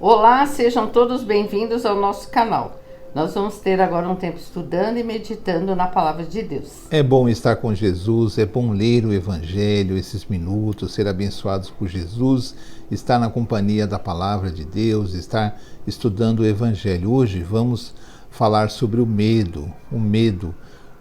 Olá, sejam todos bem-vindos ao nosso canal. Nós vamos ter agora um tempo estudando e meditando na Palavra de Deus. É bom estar com Jesus, é bom ler o Evangelho, esses minutos, ser abençoados por Jesus, estar na companhia da Palavra de Deus, estar estudando o Evangelho. Hoje vamos falar sobre o medo.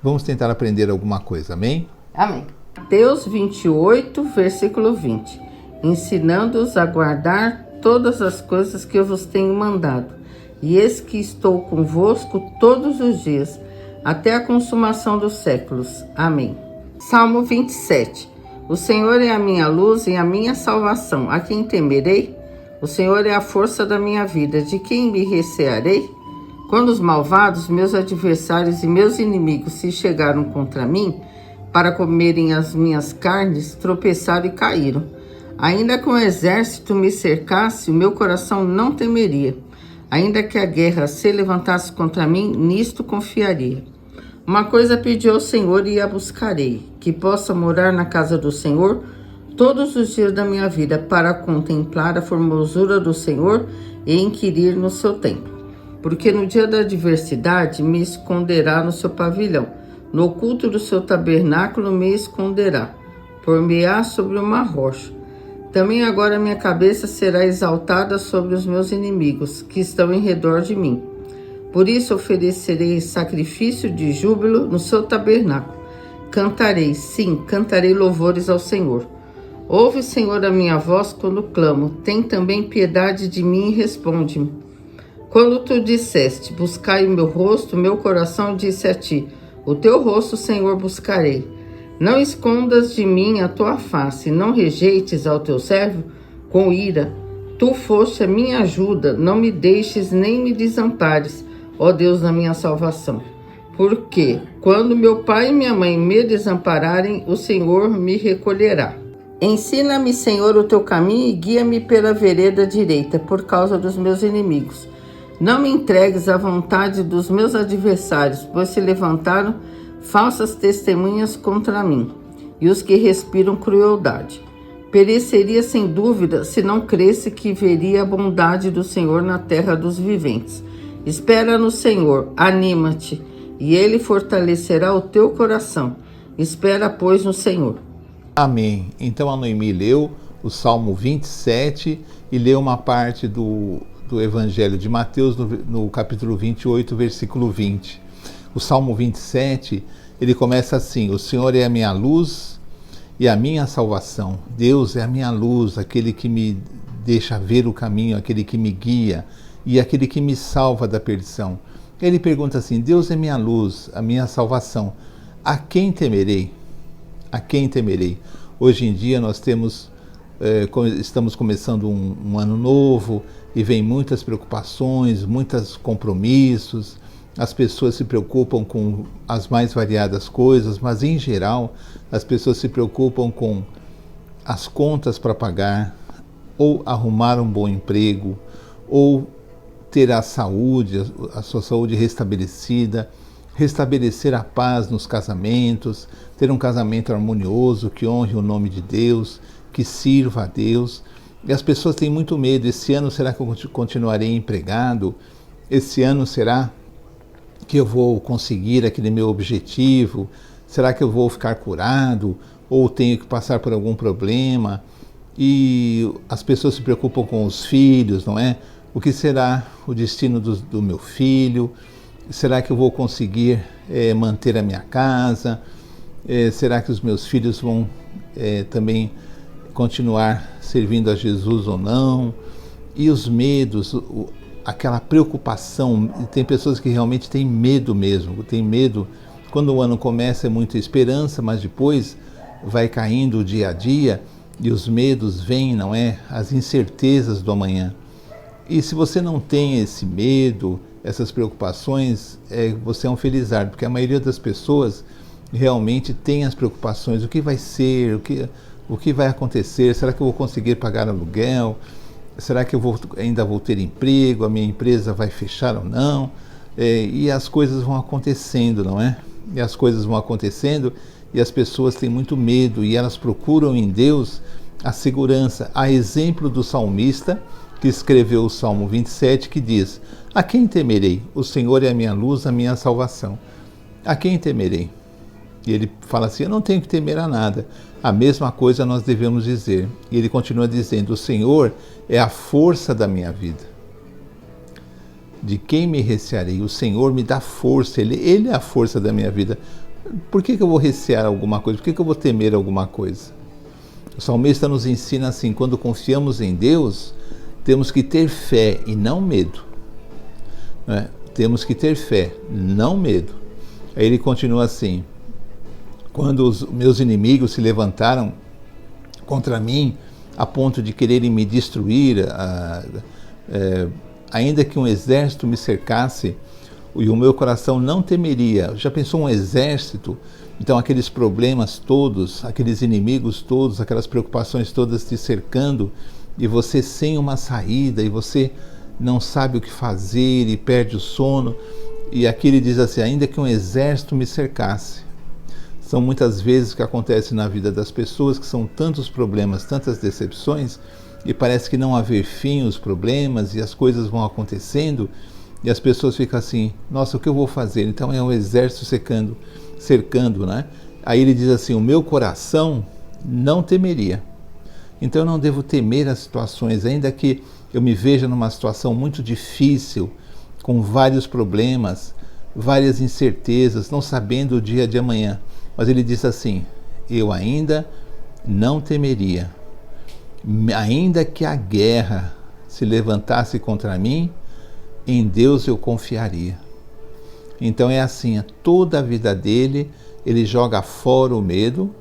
Vamos tentar aprender alguma coisa, amém? Amém. Mateus 28, versículo 20. Ensinando-os a guardar todas as coisas que eu vos tenho mandado. E eis que estou convosco todos os dias, até a consumação dos séculos. Amém. Salmo 27. O Senhor é a minha luz e a minha salvação. A quem temerei? O Senhor é a força da minha vida. De quem me recearei? Quando os malvados, meus adversários e meus inimigos se chegaram contra mim, para comerem as minhas carnes, tropeçaram e caíram. Ainda que o exército me cercasse, o meu coração não temeria. Ainda que a guerra se levantasse contra mim, nisto confiaria. Uma coisa pedi ao Senhor e a buscarei, que possa morar na casa do Senhor todos os dias da minha vida, para contemplar a formosura do Senhor e inquirir no seu templo. Porque no dia da adversidade me esconderá no seu pavilhão, no oculto do seu tabernáculo me esconderá, por-me-á sobre uma rocha. Também agora minha cabeça será exaltada sobre os meus inimigos, que estão em redor de mim. Por isso oferecerei sacrifício de júbilo no seu tabernáculo. Cantarei, sim, cantarei louvores ao Senhor. Ouve, Senhor, a minha voz quando clamo. Tem também piedade de mim e responde-me. Quando tu disseste, buscai o meu rosto, meu coração disse a ti, o teu rosto, Senhor, buscarei. Não escondas de mim a tua face, não rejeites ao teu servo com ira. Tu foste a minha ajuda, não me deixes nem me desampares, ó Deus da minha salvação. Porque quando meu pai e minha mãe me desampararem, o Senhor me recolherá. Ensina-me, Senhor, o teu caminho e guia-me pela vereda direita, por causa dos meus inimigos. Não me entregues à vontade dos meus adversários, pois se levantaram falsas testemunhas contra mim, e os que respiram crueldade. Pereceria sem dúvida se não cresse que veria a bondade do Senhor na terra dos viventes. Espera no Senhor, anima-te, e Ele fortalecerá o teu coração. Espera, pois, no Senhor. Amém. Então a Noemi leu o Salmo 27 e leu uma parte do Evangelho de Mateus no capítulo 28, versículo 20. O Salmo 27, ele começa assim: o Senhor é a minha luz e a minha salvação. Deus é a minha luz, aquele que me deixa ver o caminho, aquele que me guia e aquele que me salva da perdição. Ele pergunta assim: Deus é minha luz, a minha salvação. A quem temerei? A quem temerei? Hoje em dia nós estamos começando um ano novo e vem muitas preocupações, muitos compromissos. As pessoas se preocupam com as mais variadas coisas, mas em geral as pessoas se preocupam com as contas para pagar, ou arrumar um bom emprego, ou ter a sua saúde restabelecida, restabelecer a paz nos casamentos, ter um casamento harmonioso que honre o nome de Deus, que sirva a Deus. E as pessoas têm muito medo. Esse ano será que eu continuarei empregado? Esse ano será que eu vou conseguir aquele meu objetivo? Será que eu vou ficar curado? Ou tenho que passar por algum problema? E as pessoas se preocupam com os filhos, não é? O que será o destino do meu filho? Será que eu vou conseguir manter a minha casa? Será que os meus filhos vão também continuar servindo a Jesus ou não? E os medos, aquela preocupação. Tem pessoas que realmente têm medo mesmo, tem medo. Quando o ano começa é muita esperança, mas depois vai caindo o dia a dia e os medos vêm, não é? As incertezas do amanhã. E se você não tem esse medo, essas preocupações, você é um felizardo, porque a maioria das pessoas realmente tem as preocupações: o que vai ser, o que vai acontecer, será que eu vou conseguir pagar aluguel? Será que eu ainda vou ter emprego? A minha empresa vai fechar ou não? E as coisas vão acontecendo, não é? E as coisas vão acontecendo e as pessoas têm muito medo e elas procuram em Deus a segurança. A exemplo do salmista, que escreveu o Salmo 27, que diz: a quem temerei? O Senhor é a minha luz, a minha salvação. A quem temerei? E ele fala assim: eu não tenho que temer a nada. A mesma coisa nós devemos dizer. E ele continua dizendo: o Senhor é a força da minha vida. De quem me recearei? O Senhor me dá força, Ele é a força da minha vida. Por que eu vou recear alguma coisa? Por que eu vou temer alguma coisa? O salmista nos ensina assim: quando confiamos em Deus, temos que ter fé e não medo. Né? Temos que ter fé, não medo. Aí ele continua assim: quando os meus inimigos se levantaram contra mim, a ponto de quererem me destruir, ainda que um exército me cercasse, e o meu coração não temeria. Já pensou um exército? Então aqueles problemas todos, aqueles inimigos todos, aquelas preocupações todas te cercando, e você sem uma saída, e você não sabe o que fazer, e perde o sono. E aqui ele diz assim: ainda que um exército me cercasse. São muitas vezes que acontece na vida das pessoas, que são tantos problemas, tantas decepções, e parece que não haver fim os problemas, e as coisas vão acontecendo, e as pessoas ficam assim: nossa, o que eu vou fazer? Então é um exército cercando, né? Aí ele diz assim: o meu coração não temeria. Então eu não devo temer as situações, ainda que eu me veja numa situação muito difícil, com vários problemas, várias incertezas, não sabendo o dia de amanhã. Mas ele diz assim: eu ainda não temeria. Ainda que a guerra se levantasse contra mim, em Deus eu confiaria. Então é assim, toda a vida dele, ele joga fora o medo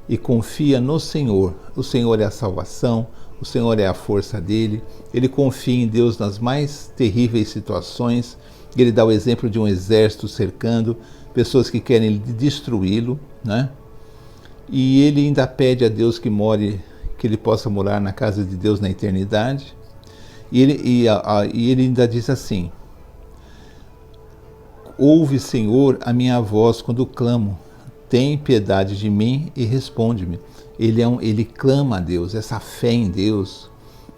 e confia no Senhor. O Senhor é a salvação, o Senhor é a força dele. Ele confia em Deus nas mais terríveis situações. Ele dá o exemplo de um exército cercando, pessoas que querem destruí-lo, né? E ele ainda pede a Deus que ele possa morar na casa de Deus na eternidade. E ele ainda diz assim: ouve, Senhor, a minha voz quando clamo, tem piedade de mim e responde-me. Ele clama a Deus. Essa fé em Deus,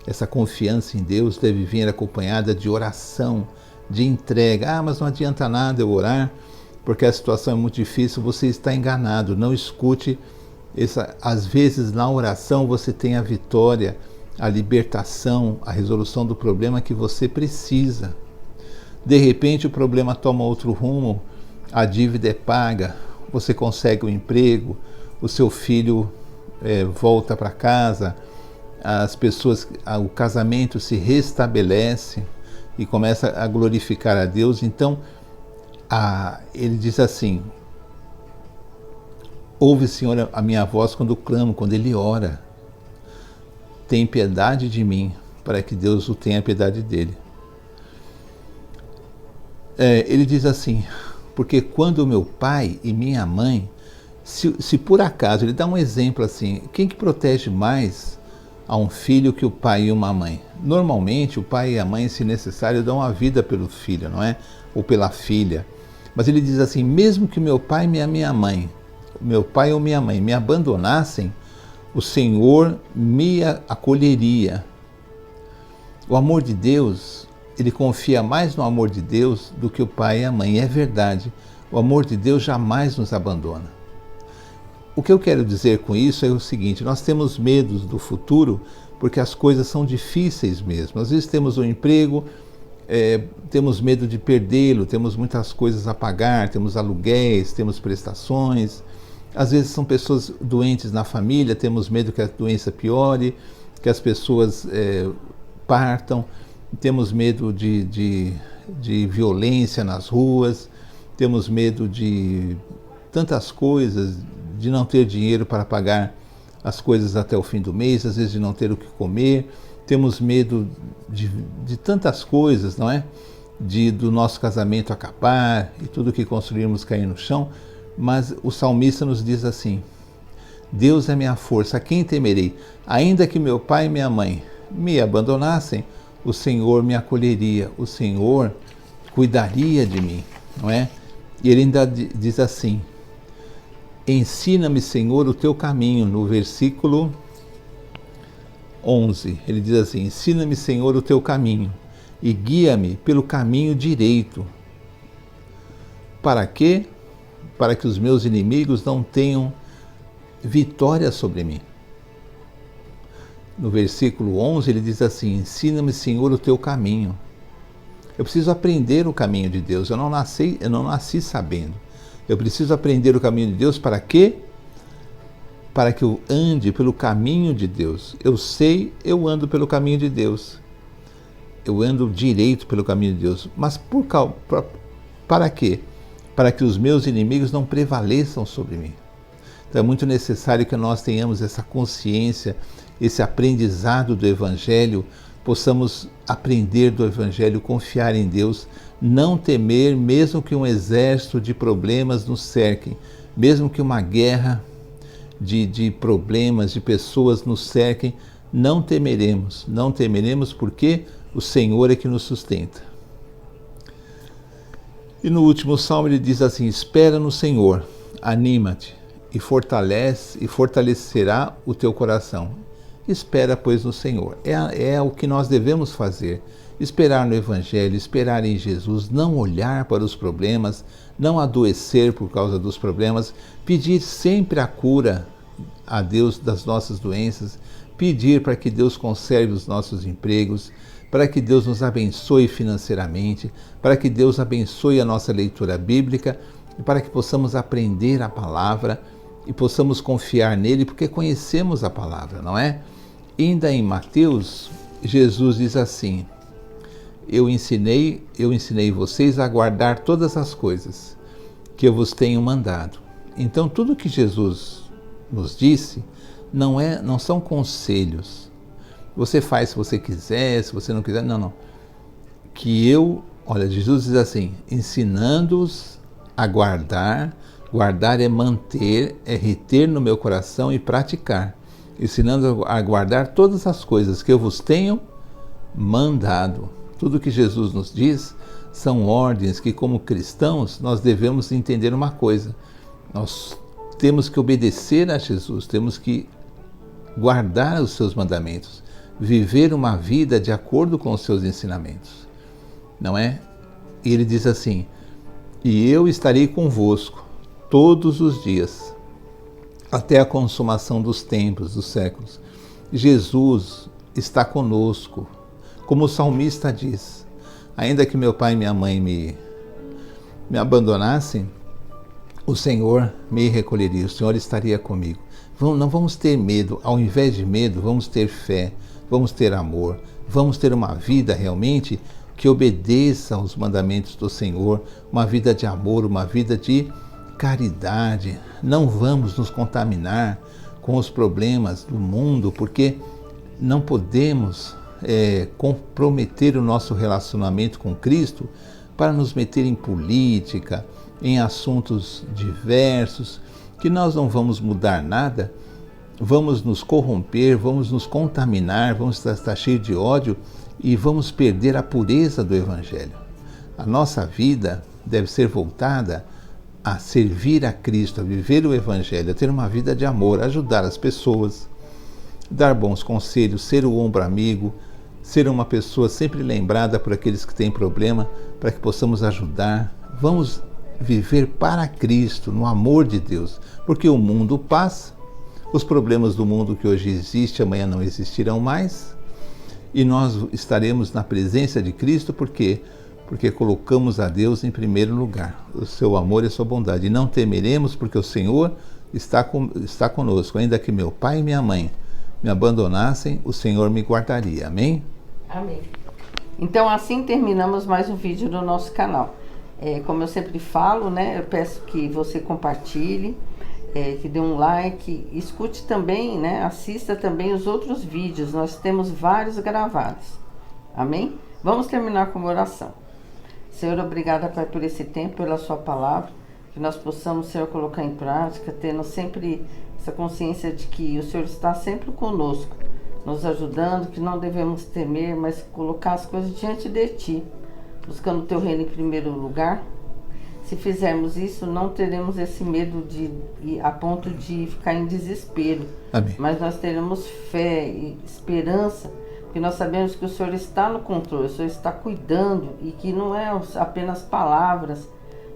essa confiança em Deus deve vir acompanhada de oração, de entrega. Mas não adianta nada eu orar, porque a situação é muito difícil. Você está enganado, não escute. Às vezes na oração você tem a vitória, a libertação, a resolução do problema que você precisa. De repente o problema toma outro rumo, a dívida é paga, você consegue um emprego, o seu filho volta para casa, o casamento se restabelece e começa a glorificar a Deus. Então ele diz assim: ouve, Senhor, a minha voz quando clamo, quando ele ora. Tem piedade de mim, para que Deus o tenha piedade dele. Ele diz assim: porque quando meu pai e minha mãe, se por acaso, ele dá um exemplo assim: quem que protege mais a um filho que o pai e uma mãe? Normalmente o pai e a mãe, se necessário, dão a vida pelo filho, não é? Ou pela filha. Mas ele diz assim: mesmo que meu pai e minha mãe, meu pai ou minha mãe me abandonassem, o Senhor me acolheria. O amor de Deus, ele confia mais no amor de Deus do que o pai e a mãe. É verdade, o amor de Deus jamais nos abandona. O que eu quero dizer com isso é o seguinte: nós temos medos do futuro porque as coisas são difíceis mesmo. Às vezes temos um emprego, temos medo de perdê-lo, temos muitas coisas a pagar, temos aluguéis, temos prestações. Às vezes são pessoas doentes na família, temos medo que a doença piore, que as pessoas partam, temos medo de violência nas ruas, temos medo de tantas coisas, de não ter dinheiro para pagar as coisas até o fim do mês, às vezes de não ter o que comer, temos medo de tantas coisas, não é? Do nosso casamento acabar e tudo que construímos cair no chão. Mas o salmista nos diz assim: Deus é minha força, a quem temerei? Ainda que meu pai e minha mãe me abandonassem, o Senhor me acolheria, o Senhor cuidaria de mim, não é? E ele ainda diz assim: ensina-me, Senhor, o teu caminho, no versículo 11, ele diz assim: ensina-me, Senhor, o teu caminho e guia-me pelo caminho direito. Para quê? Para que os meus inimigos não tenham vitória sobre mim. No versículo 11 ele diz assim: ensina-me, Senhor, o teu caminho. Eu preciso aprender o caminho de Deus. Eu não nasci sabendo. Eu preciso aprender o caminho de Deus para quê? Para que eu ande pelo caminho de Deus. Eu ando pelo caminho de Deus. Eu ando direito pelo caminho de Deus. Mas para quê? Para que os meus inimigos não prevaleçam sobre mim. Então é muito necessário que nós tenhamos essa consciência, esse aprendizado do Evangelho, possamos aprender do Evangelho, confiar em Deus, não temer, mesmo que um exército de problemas nos cerquem, mesmo que uma guerra de problemas, de pessoas nos cerquem, não temeremos porque o Senhor é que nos sustenta. E no último salmo ele diz assim: espera no Senhor, anima-te e fortalecerá o teu coração. Espera, pois, no Senhor. É o que nós devemos fazer. Esperar no Evangelho, esperar em Jesus, não olhar para os problemas, não adoecer por causa dos problemas, pedir sempre a cura a Deus das nossas doenças, pedir para que Deus conserve os nossos empregos, para que Deus nos abençoe financeiramente, para que Deus abençoe a nossa leitura bíblica e para que possamos aprender a palavra e possamos confiar nele, porque conhecemos a palavra, não é? Ainda em Mateus, Jesus diz assim: eu ensinei vocês a guardar todas as coisas que eu vos tenho mandado. Então, tudo que Jesus nos disse não são conselhos. Você faz se você quiser, se você não quiser, não. Olha, Jesus diz assim: ensinando-os a guardar é manter, é reter no meu coração e praticar, ensinando a guardar todas as coisas que eu vos tenho mandado. Tudo que Jesus nos diz são ordens que, como cristãos, nós devemos entender uma coisa: nós temos que obedecer a Jesus, temos que guardar os seus mandamentos, viver uma vida de acordo com os seus ensinamentos, não é? E ele diz assim: e eu estarei convosco todos os dias, até a consumação dos tempos, dos séculos. Jesus está conosco, como o salmista diz: ainda que meu pai e minha mãe me abandonassem, o Senhor me recolheria, o Senhor estaria comigo. Não vamos ter medo, ao invés de medo, vamos ter fé, vamos ter amor, vamos ter uma vida realmente que obedeça aos mandamentos do Senhor, uma vida de amor, uma vida de caridade. Não vamos nos contaminar com os problemas do mundo, porque não podemos comprometer o nosso relacionamento com Cristo para nos meter em política, em assuntos diversos, que nós não vamos mudar nada, vamos nos corromper, vamos nos contaminar, vamos estar cheios de ódio e vamos perder a pureza do Evangelho. A nossa vida deve ser voltada a servir a Cristo, a viver o Evangelho, a ter uma vida de amor, ajudar as pessoas, dar bons conselhos, ser o ombro amigo, ser uma pessoa sempre lembrada por aqueles que têm problema, para que possamos ajudar. Vamos viver para Cristo, no amor de Deus, porque o mundo passa, os problemas do mundo que hoje existe, amanhã não existirão mais, e nós estaremos na presença de Cristo, porque colocamos a Deus em primeiro lugar, o seu amor e a sua bondade, e não temeremos, porque o Senhor está conosco. Ainda que meu pai e minha mãe me abandonassem, o Senhor me guardaria. Amém? Amém. Então assim terminamos mais um vídeo do nosso canal. Como eu sempre falo, né, eu peço que você compartilhe, que dê um like, escute também, né, assista também os outros vídeos, nós temos vários gravados. Amém? Vamos terminar com uma oração. Senhor, obrigada, Pai, por esse tempo, pela sua palavra, que nós possamos, Senhor, colocar em prática, tendo sempre essa consciência de que o Senhor está sempre conosco, nos ajudando, que não devemos temer, mas colocar as coisas diante de Ti, buscando o Teu reino em primeiro lugar. Se fizermos isso, não teremos esse medo a ponto de ficar em desespero. Amém. Mas nós teremos fé e esperança, porque nós sabemos que o Senhor está no controle, o Senhor está cuidando e que não é apenas palavras,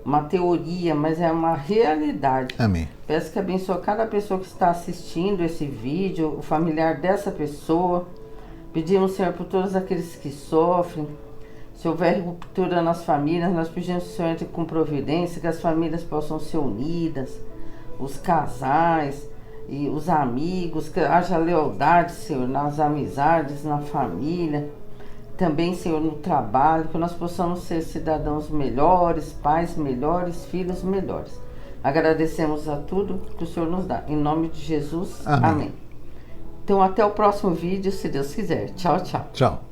uma teoria, mas é uma realidade. Amém. Peço que abençoe cada pessoa que está assistindo esse vídeo, o familiar dessa pessoa. Pedimos, Senhor, por todos aqueles que sofrem. Se houver ruptura nas famílias, nós pedimos que o Senhor entre com providência, que as famílias possam ser unidas, os casais e os amigos, que haja lealdade, Senhor, nas amizades, na família, também, Senhor, no trabalho, que nós possamos ser cidadãos melhores, pais melhores, filhos melhores. Agradecemos a tudo que o Senhor nos dá. Em nome de Jesus, amém. Então, até o próximo vídeo, se Deus quiser. Tchau, tchau. Tchau.